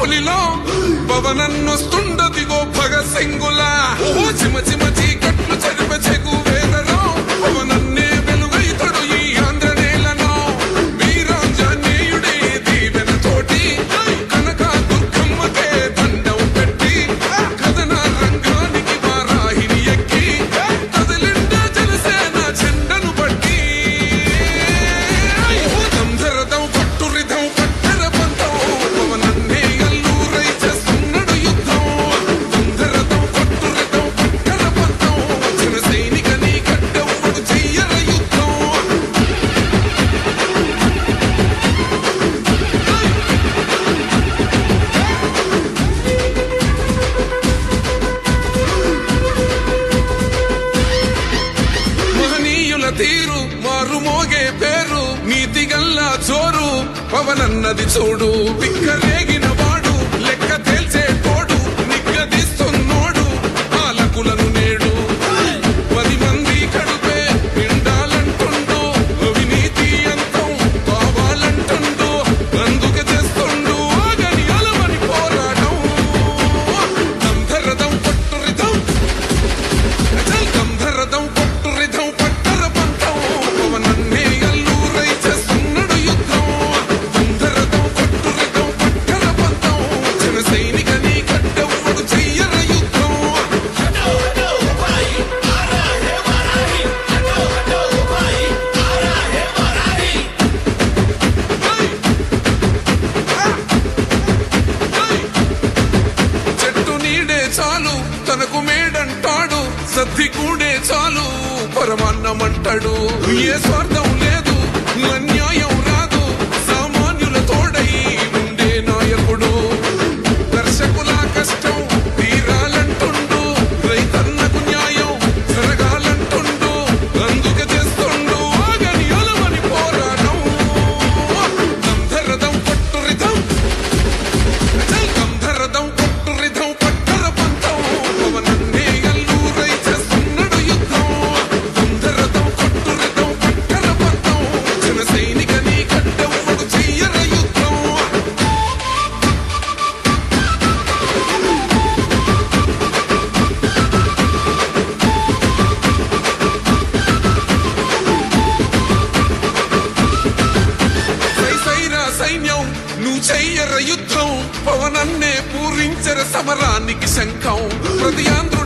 పులిలో పవనన్నొస్తుండదిగో భగత్ సింగులా చిమ చిమ చీకట్లు చరిప చెగు వేదలో పవనన్నే వెలుగైతడు ఈ ఆంధ్ర నేలను వీరాంజనేయుడే దీవెన తోటి కనక దుర్గమ్మకే దండం పెట్టి కథన రంగానికి వారాహిని ఎక్కి కదిలిండ జనసేన చెండను బట్టి దంధరదం పట్టురిదం పట్టర పంతం పవనన్నే అల్లూరై చేస్తున్నాడు యుద్ధం దంధరదం పట్టురిదం పట్టర పంతం జన సైనికని గడ్డెవ్వడు చెయ్యర యుద్ధం మహనీయుల తీరు మారుమోగే పేరు నీతిగల్లా చోరు పవనన్నది చూడు పిక్కరేగిన వాడు లెక్క తేల్చే తోడు నిగ్గదీస్తున్నోడు పాలకులను నేడు 10 మంది కడుపే నిండాలంటుండు అవినీతి అంతం కావాలంటుండు అందుకే చేస్తుండు ఆగని అలమని పోరాటం దంధరదం పట్టురిదం దంధరదం పట్టురిదం పట్టర పంతం పవనన్నే అల్లూరై చేస్తున్నాడు యుద్ధం దంధరదం పట్టురిదం పట్టర పంతం జన సైనికని గడ్డెవ్వడు చెయ్యర యుద్ధం చెట్టు నీడే చాలు తనకు మేడంటాడు సద్ది కూడే చాలు పరమాన్నమంటాడు ఏ స్వార్థం లేదు అన్యాయం రాదు సామాన్యుల తోడై ఉండే నాయకుడు దర్శకుల కష్టం తీరాలంటుండు రైతన్నకు న్యాయం జరగాలంటుండు అందుకే చేస్తుండు ఆగని అలమని పోరాటం దంధరదం పట్టురిదం దంధరదం పట్టురిదం పట్టర పంతం పవనన్నే అల్లూరై చేస్తున్నాడు యుద్ధం దంధరదం పట్టురిదం పట్టర పంతం జన సైనికని గడ్డెవ్వడు చెయ్యర యుద్ధం సైరా సైన్యం నువ్వు చెయ్యర యుద్ధం పవనన్నే పూరించర సమరానికి శంఖం ప్రతి ఆంధ్ర